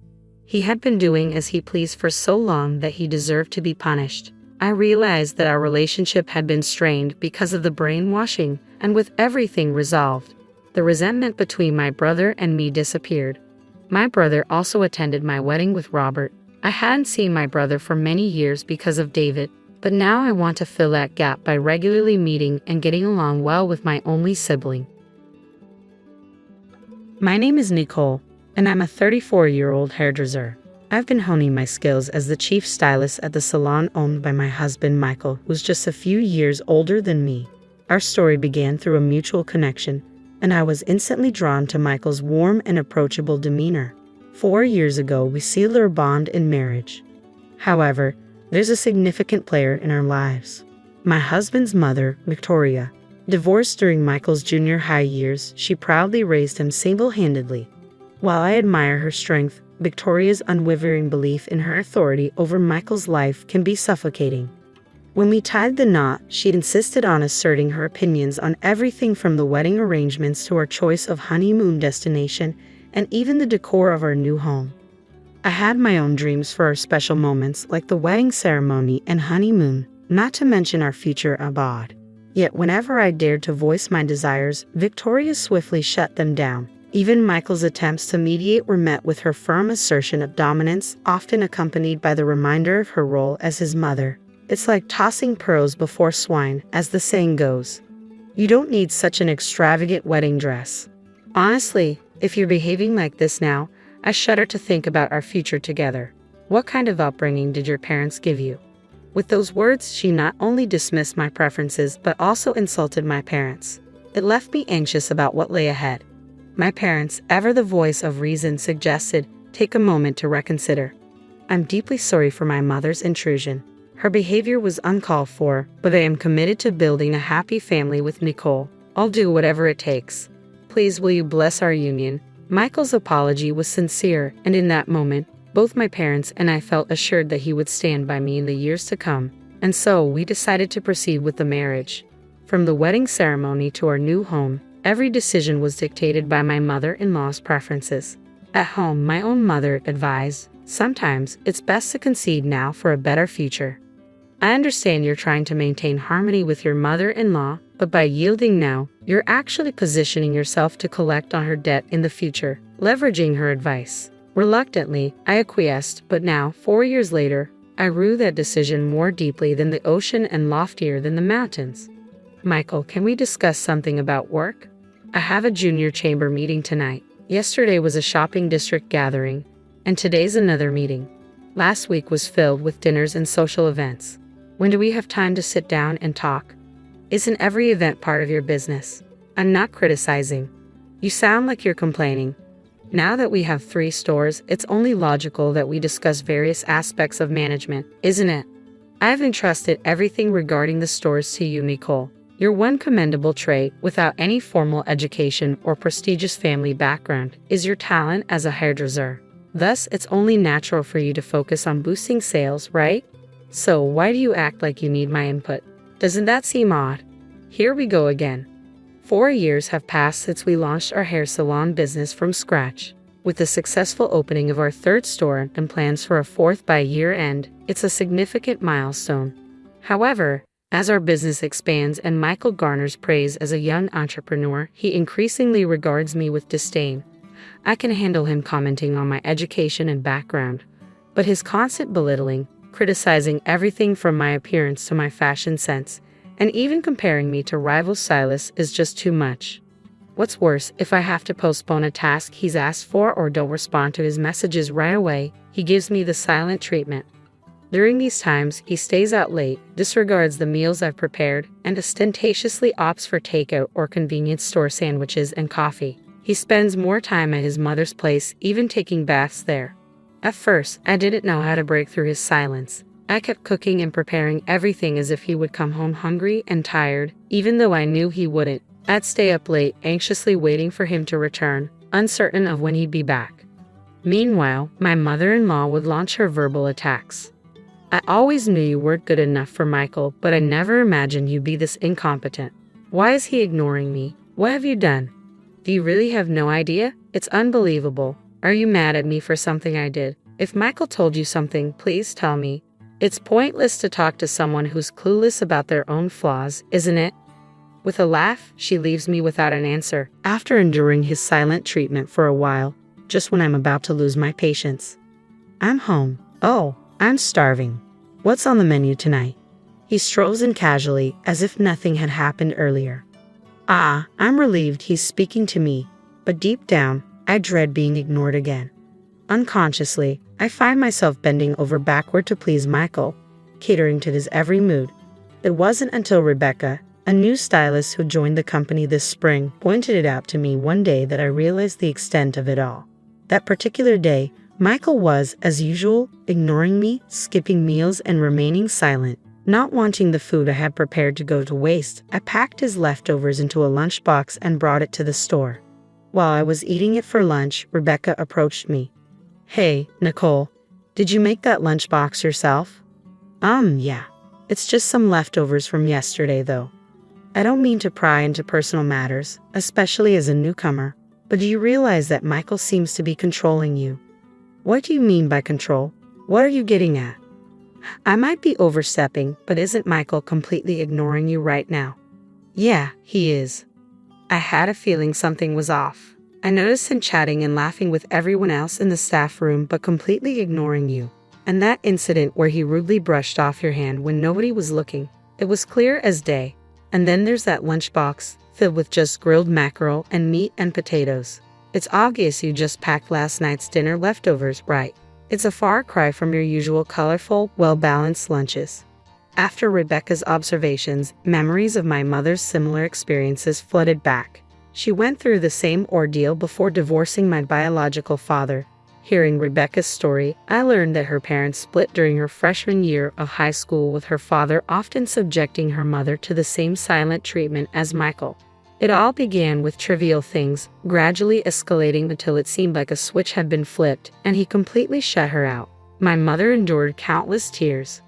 Speaker 1: He had been doing as he pleased for so long that he deserved to be punished. I realized that our relationship had been strained because of the brainwashing, and with everything resolved, the resentment between my brother and me disappeared. My brother also attended my wedding with Robert. I hadn't seen my brother for many years because of David, but now I want to fill that gap by regularly meeting and getting along well with my only sibling. My name is Nicole, and I'm a 34-year-old hairdresser. I've been honing my skills as the chief stylist at the salon owned by my husband Michael, who's just a few years older than me. Our story began through a mutual connection, and I was instantly drawn to Michael's warm and approachable demeanor. 4 years ago, we sealed our bond in marriage. However, there's a significant player in our lives. My husband's mother, Victoria. Divorced during Michael's junior high years, she proudly raised him single-handedly. While I admire her strength, Victoria's unwavering belief in her authority over Michael's life can be suffocating. When we tied the knot, she insisted on asserting her opinions on everything from the wedding arrangements to our choice of honeymoon destination and even the decor of our new home. I had my own dreams for our special moments like the wedding ceremony and honeymoon, not to mention our future abroad. Yet whenever I dared to voice my desires, Victoria swiftly shut them down. Even Michael's attempts to mediate were met with her firm assertion of dominance, often accompanied by the reminder of her role as his mother. It's like tossing pearls before swine, as the saying goes. You don't need such an extravagant wedding dress. Honestly, if you're behaving like this now, I shudder to think about our future together. What kind of upbringing did your parents give you? With those words, she not only dismissed my preferences, but also insulted my parents. It left me anxious about what lay ahead. My parents, ever the voice of reason, suggested, take a moment to reconsider. I'm deeply sorry for my mother's intrusion. Her behavior was uncalled for, but I am committed to building a happy family with Nicole. I'll do whatever it takes. Please will you bless our union? Michael's apology was sincere, and in that moment, both my parents and I felt assured that he would stand by me in the years to come, and so we decided to proceed with the marriage. From the wedding ceremony to our new home, every decision was dictated by my mother-in-law's preferences. At home, my own mother advised, sometimes it's best to concede now for a better future. I understand you're trying to maintain harmony with your mother-in-law, but by yielding now, you're actually positioning yourself to collect on her debt in the future, leveraging her advice. Reluctantly, I acquiesced, but now, 4 years later, I rue that decision more deeply than the ocean and loftier than the mountains. Michael, can we discuss something about work? I have a junior chamber meeting tonight. Yesterday was a shopping district gathering, and today's another meeting. Last week was filled with dinners and social events. When do we have time to sit down and talk? Isn't every event part of your business? I'm not criticizing. You sound like you're complaining. Now that we have 3 stores, it's only logical that we discuss various aspects of management, isn't it? I have entrusted everything regarding the stores to you, Nicole. Your one commendable trait, without any formal education or prestigious family background, is your talent as a hairdresser. Thus, it's only natural for you to focus on boosting sales, right? So why do you act like you need my input? Doesn't that seem odd? Here we go again. 4 years have passed since we launched our hair salon business from scratch. With the successful opening of our 3rd store and plans for a 4th by year-end, it's a significant milestone. However, as our business expands and Michael garners praise as a young entrepreneur, he increasingly regards me with disdain. I can handle him commenting on my education and background, but his constant belittling, criticizing everything from my appearance to my fashion sense, and even comparing me to rival stylists is just too much. What's worse, if I have to postpone a task he's asked for or don't respond to his messages right away, he gives me the silent treatment. During these times, he stays out late, disregards the meals I've prepared, and ostentatiously opts for takeout or convenience store sandwiches and coffee. He spends more time at his mother's place, even taking baths there. At first, I didn't know how to break through his silence. I kept cooking and preparing everything as if he would come home hungry and tired, even though I knew he wouldn't. I'd stay up late, anxiously waiting for him to return, uncertain of when he'd be back. Meanwhile, my mother-in-law would launch her verbal attacks. I always knew you weren't good enough for Michael, but I never imagined you'd be this incompetent. Why is he ignoring me? What have you done? Do you really have no idea? It's unbelievable. Are you mad at me for something I did? If Michael told you something, please tell me. It's pointless to talk to someone who's clueless about their own flaws, isn't it? With a laugh, she leaves me without an answer, after enduring his silent treatment for a while, just when I'm about to lose my patience. I'm home. Oh, I'm starving. What's on the menu tonight? He strolls in casually, as if nothing had happened earlier. I'm relieved he's speaking to me, but deep down, I dread being ignored again. Unconsciously, I find myself bending over backward to please Michael, catering to his every mood. It wasn't until Rebecca, a new stylist who joined the company this spring, pointed it out to me one day that I realized the extent of it all. That particular day, Michael was, as usual, ignoring me, skipping meals and remaining silent. Not wanting the food I had prepared to go to waste, I packed his leftovers into a lunchbox and brought it to the store. While I was eating it for lunch, Rebecca approached me. "Hey, Nicole, did you make that lunchbox yourself?" Yeah. It's just some leftovers from yesterday, though. I don't mean to pry into personal matters, especially as a newcomer, but do you realize that Michael seems to be controlling you?" "What do you mean by control? What are you getting at?" "I might be overstepping, but isn't Michael completely ignoring you right now?" "Yeah, he is." I had a feeling something was off. I noticed him chatting and laughing with everyone else in the staff room but completely ignoring you. And that incident where he rudely brushed off your hand when nobody was looking, it was clear as day. And then there's that lunchbox, filled with just grilled mackerel and meat and potatoes. It's obvious you just packed last night's dinner leftovers, right? It's a far cry from your usual colorful, well-balanced lunches. After Rebecca's observations, memories of my mother's similar experiences flooded back. She went through the same ordeal before divorcing my biological father. Hearing Rebecca's story, I learned that her parents split during her freshman year of high school, with her father often subjecting her mother to the same silent treatment as Michael. It all began with trivial things, gradually escalating until it seemed like a switch had been flipped and he completely shut her out. My mother endured countless tears.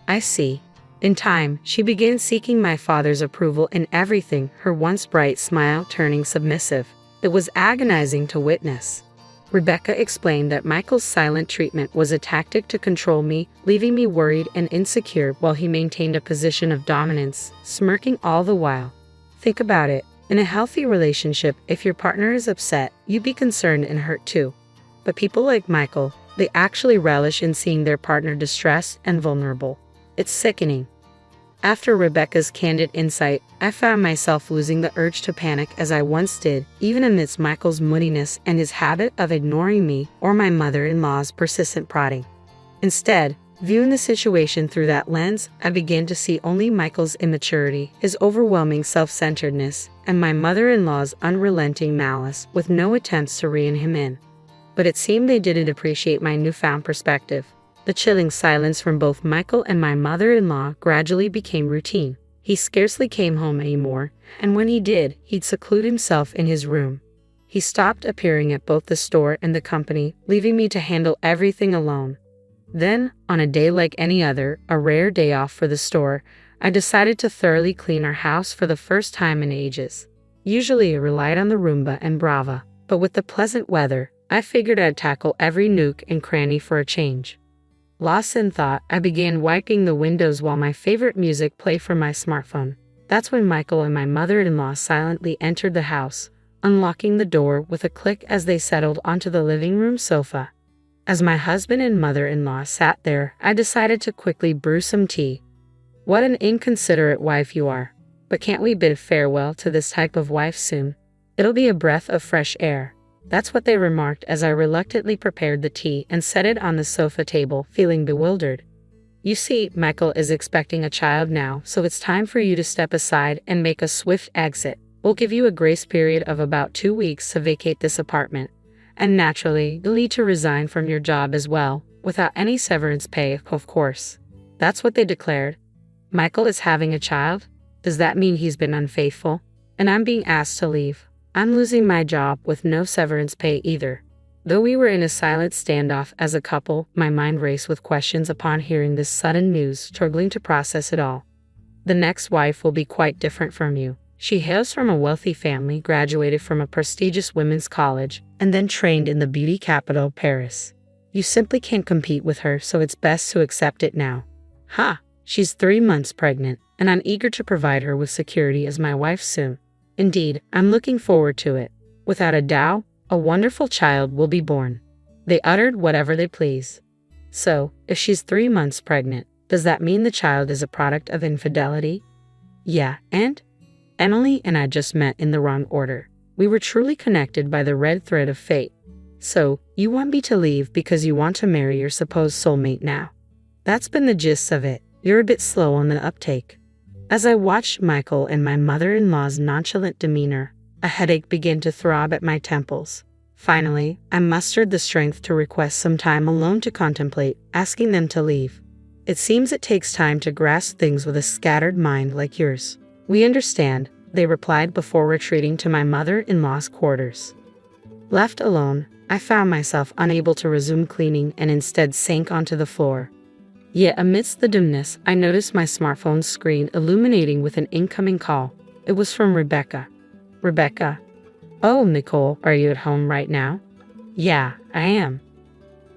Speaker 1: I see. In time, she began seeking my father's approval in everything, her once bright smile turning submissive. It was agonizing to witness. Rebecca explained that Michael's silent treatment was a tactic to control me, leaving me worried and insecure while he maintained a position of dominance, smirking all the while. Think about it. In a healthy relationship, if your partner is upset, you'd be concerned and hurt too. But people like Michael, they actually relish in seeing their partner distressed and vulnerable. It's sickening. After Rebecca's candid insight, I found myself losing the urge to panic as I once did, even amidst Michael's moodiness and his habit of ignoring me or my mother-in-law's persistent prodding. Instead, viewing the situation through that lens, I began to see only Michael's immaturity, his overwhelming self-centeredness, and my mother-in-law's unrelenting malice, with no attempts to rein him in. But it seemed they didn't appreciate my newfound perspective. The chilling silence from both Michael and my mother-in-law gradually became routine. He scarcely came home anymore, and when he did, he'd seclude himself in his room. He stopped appearing at both the store and the company, leaving me to handle everything alone. Then, on a day like any other, a rare day off for the store, I decided to thoroughly clean our house for the first time in ages. Usually I relied on the Roomba and Brava, but with the pleasant weather, I figured I'd tackle every nook and cranny for a change. Lost in thought, I began wiping the windows while my favorite music played from my smartphone. That's when Michael and my mother-in-law silently entered the house, unlocking the door with a click as they settled onto the living room sofa. As my husband and mother-in-law sat there, I decided to quickly brew some tea. "What an inconsiderate wife you are. But can't we bid farewell to this type of wife soon? It'll be a breath of fresh air." That's what they remarked as I reluctantly prepared the tea and set it on the sofa table, feeling bewildered. "You see, Michael is expecting a child now, so it's time for you to step aside and make a swift exit. We'll give you a grace period of about 2 weeks to vacate this apartment. And naturally, you'll need to resign from your job as well, without any severance pay, of course." That's what they declared. Michael is having a child? Does that mean he's been unfaithful? And I'm being asked to leave. I'm losing my job with no severance pay either. Though we were in a silent standoff as a couple, my mind raced with questions upon hearing this sudden news, struggling to process it all. "The next wife will be quite different from you. She hails from a wealthy family, graduated from a prestigious women's college, and then trained in the beauty capital, Paris. You simply can't compete with her, so it's best to accept it now." "Ha! She's 3 months pregnant, and I'm eager to provide her with security as my wife soon. Indeed, I'm looking forward to it. Without a doubt, a wonderful child will be born." They uttered whatever they please. "So, if she's 3 months pregnant, does that mean the child is a product of infidelity?" "Yeah, and?" Emily and I just met in the wrong order. We were truly connected by the red thread of fate. "So, you want me to leave because you want to marry your supposed soulmate now?" That's been the gist of it. You're a bit slow on the uptake. As I watched Michael and my mother-in-law's nonchalant demeanor, a headache began to throb at my temples. Finally, I mustered the strength to request some time alone to contemplate, asking them to leave. It seems it takes time to grasp things with a scattered mind like yours. We understand, they replied before retreating to my mother-in-law's quarters. Left alone, I found myself unable to resume cleaning and instead sank onto the floor. Yet amidst the dimness, I noticed my smartphone's screen illuminating with an incoming call. It was from Rebecca. Rebecca? Oh, Nicole, are you at home right now? Yeah, I am.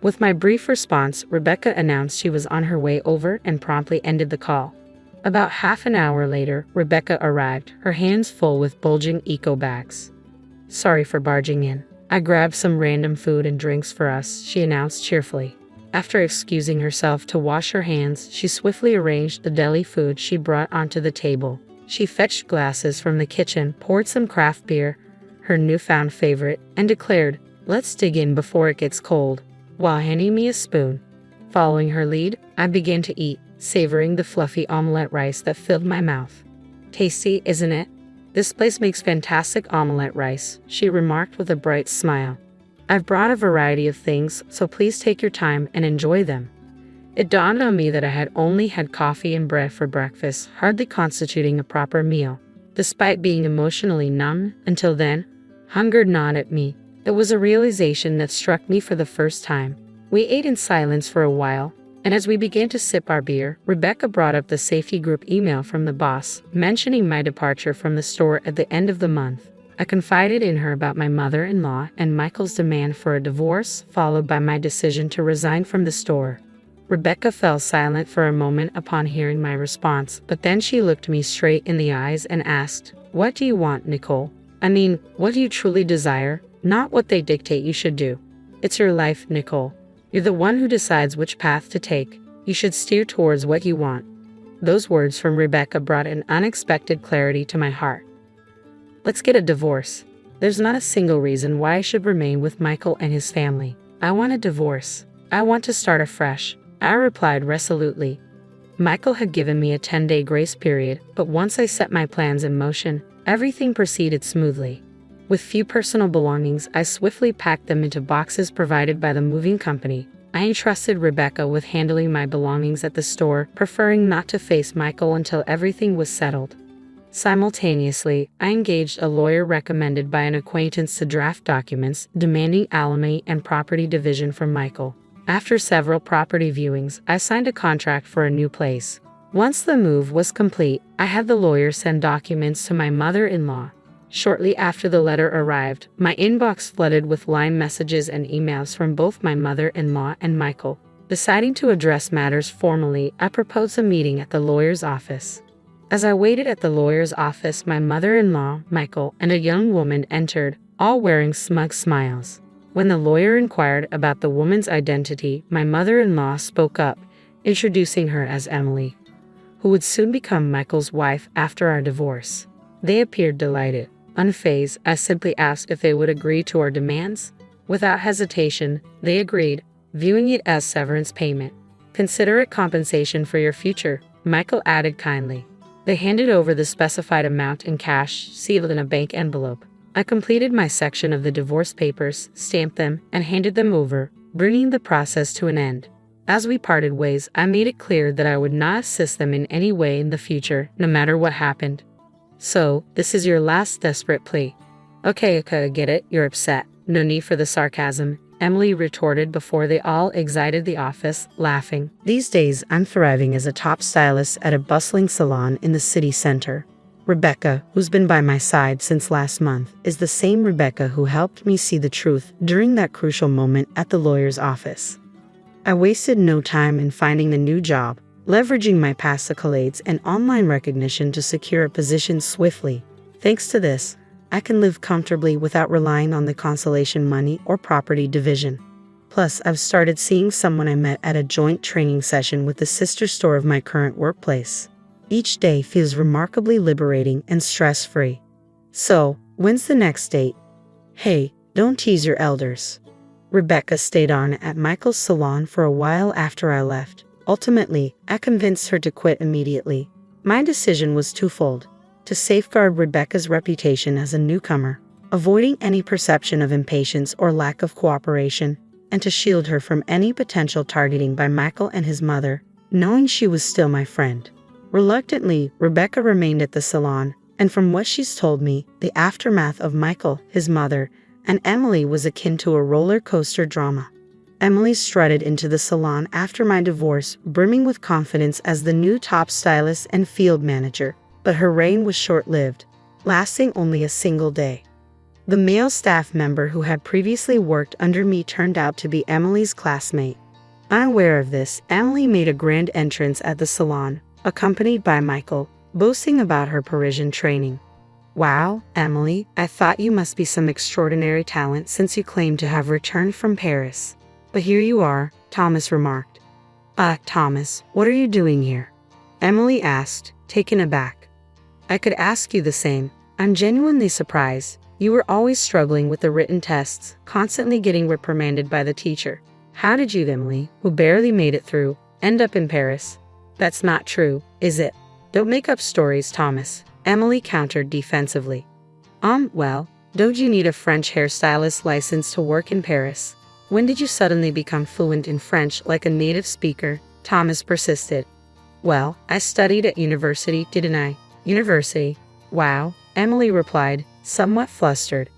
Speaker 1: With my brief response, Rebecca announced she was on her way over and promptly ended the call. About half an hour later, Rebecca arrived, her hands full with bulging eco bags. Sorry for barging in. I grabbed some random food and drinks for us, she announced cheerfully. After excusing herself to wash her hands, she swiftly arranged the deli food she brought onto the table. She fetched glasses from the kitchen, poured some craft beer, her newfound favorite, and declared, "Let's dig in before it gets cold," while handing me a spoon. Following her lead, I began to eat, savoring the fluffy omelette rice that filled my mouth. Tasty, isn't it? This place makes fantastic omelette rice, she remarked with a bright smile. I've brought a variety of things, so please take your time and enjoy them. It dawned on me that I had only had coffee and bread for breakfast, hardly constituting a proper meal. Despite being emotionally numb until then, hunger gnawed at me. It was a realization that struck me for the first time. We ate in silence for a while, and as we began to sip our beer, Rebecca brought up the safety group email from the boss, mentioning my departure from the store at the end of the month. I confided in her about my mother-in-law and Michael's demand for a divorce, followed by my decision to resign from the store. Rebecca fell silent for a moment upon hearing my response, but then she looked me straight in the eyes and asked, "What do you want, Nicole? I mean, what do you truly desire? Not what they dictate you should do. It's your life, Nicole. You're the one who decides which path to take. You should steer towards what you want." Those words from Rebecca brought an unexpected clarity to my heart. Let's get a divorce. There's not a single reason why I should remain with Michael and his family. I want a divorce. I want to start afresh, I replied resolutely. Michael had given me a 10-day grace period, but once I set my plans in motion, everything proceeded smoothly. With few personal belongings, I swiftly packed them into boxes provided by the moving company. I entrusted Rebecca with handling my belongings at the store, preferring not to face Michael until everything was settled. Simultaneously, I engaged a lawyer recommended by an acquaintance to draft documents demanding alimony and property division from Michael. After several property viewings, I signed a contract for a new place. Once the move was complete, I had the lawyer send documents to my mother-in-law. Shortly after the letter arrived, my inbox flooded with line messages and emails from both my mother-in-law and Michael. Deciding to address matters formally, I proposed a meeting at the lawyer's office. As I waited at the lawyer's office, my mother-in-law, Michael, and a young woman entered, all wearing smug smiles. When the lawyer inquired about the woman's identity, my mother-in-law spoke up, introducing her as Emily, who would soon become Michael's wife after our divorce. They appeared delighted. Unfazed, I simply asked if they would agree to our demands. Without hesitation, they agreed, viewing it as severance payment. "Consider it compensation for your future," Michael added kindly. They handed over the specified amount in cash, sealed in a bank envelope. I completed my section of the divorce papers, stamped them, and handed them over, bringing the process to an end. As we parted ways, I made it clear that I would not assist them in any way in the future, no matter what happened. "So, this is your last desperate plea." Okay, I get it, you're upset. No need for the sarcasm," Emily retorted before they all exited the office, laughing. These days, I'm thriving as a top stylist at a bustling salon in the city center. Rebecca, who's been by my side since last month, is the same Rebecca who helped me see the truth during that crucial moment at the lawyer's office. I wasted no time in finding a new job, leveraging my past accolades and online recognition to secure a position swiftly. Thanks to this, I can live comfortably without relying on the consolation money or property division. Plus, I've started seeing someone I met at a joint training session with the sister store of my current workplace. Each day feels remarkably liberating and stress-free. So, when's the next date? Hey, don't tease your elders. Rebecca stayed on at Michael's salon for a while after I left. Ultimately, I convinced her to quit immediately. My decision was twofold: to safeguard Rebecca's reputation as a newcomer. avoiding any perception of impatience or lack of cooperation, and to shield her from any potential targeting by Michael and his mother, knowing she was still my friend. Reluctantly, Rebecca remained at the salon, and from what she's told me, the aftermath of Michael, his mother, and Emily was akin to a roller coaster drama. Emily strutted into the salon after my divorce, brimming with confidence as the new top stylist and field manager, but her reign was short-lived, lasting only a single day. The male staff member who had previously worked under me turned out to be Emily's classmate. Unaware of this, Emily made a grand entrance at the salon, accompanied by Michael, boasting about her Parisian training. "Wow, Emily, I thought you must be some extraordinary talent since you claim to have returned from Paris. But here you are," Thomas remarked. Thomas, what are you doing here?" Emily asked, taken aback. "I could ask you the same. I'm genuinely surprised. You were always struggling with the written tests, constantly getting reprimanded by the teacher. How did you, Emily, who barely made it through, end up in Paris?" "That's not true, is it?" "Don't make up stories, Thomas," Emily countered defensively. Well, don't you need a French hairstylist license to work in Paris? When did you suddenly become fluent in French like a native speaker?" Thomas persisted. "Well, I studied at university, didn't I?" "University? Wow," Emily replied, somewhat flustered.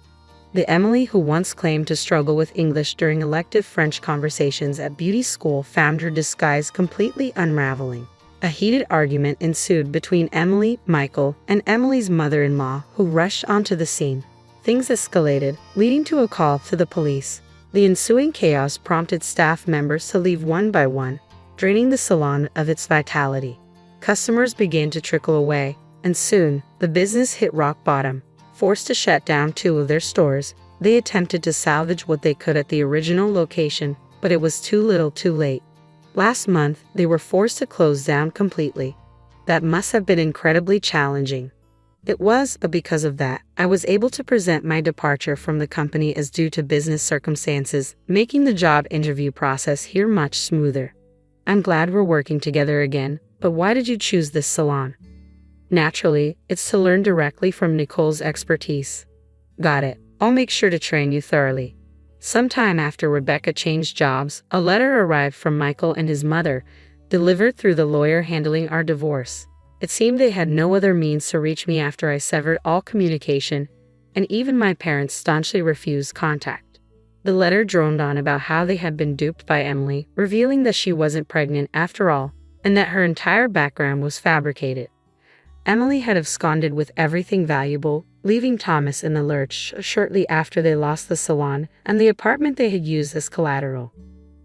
Speaker 1: The Emily who once claimed to struggle with English during elective French conversations at beauty school found her disguise completely unraveling. A heated argument ensued between Emily, Michael, and Emily's mother-in-law, who rushed onto the scene. Things escalated, leading to a call to the police. The ensuing chaos prompted staff members to leave one by one, draining the salon of its vitality. Customers began to trickle away, and soon, the business hit rock bottom. Forced to shut down 2 of their stores, they attempted to salvage what they could at the original location, but it was too little too late. Last month, they were forced to close down completely. That must have been incredibly challenging. It was, but because of that, I was able to present my departure from the company as due to business circumstances, making the job interview process here much smoother. I'm glad we're working together again, but why did you choose this salon? Naturally, it's to learn directly from Nicole's expertise. Got it. I'll make sure to train you thoroughly. Sometime after Rebecca changed jobs, a letter arrived from Michael and his mother, delivered through the lawyer handling our divorce. It seemed they had no other means to reach me after I severed all communication, and even my parents staunchly refused contact. The letter droned on about how they had been duped by Emily, revealing that she wasn't pregnant after all, and that her entire background was fabricated. Emily had absconded with everything valuable, leaving Thomas in the lurch shortly after they lost the salon and the apartment they had used as collateral.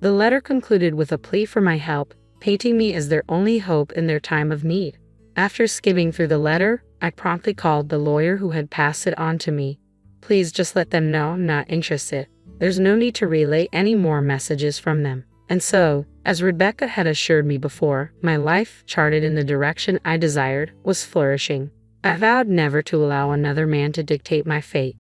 Speaker 1: The letter concluded with a plea for my help, painting me as their only hope in their time of need. After skimming through the letter, I promptly called the lawyer who had passed it on to me. "Please just let them know I'm not interested. There's no need to relay any more messages from them." And so, as Rebecca had assured me before, my life, charted in the direction I desired, was flourishing. I vowed never to allow another man to dictate my fate.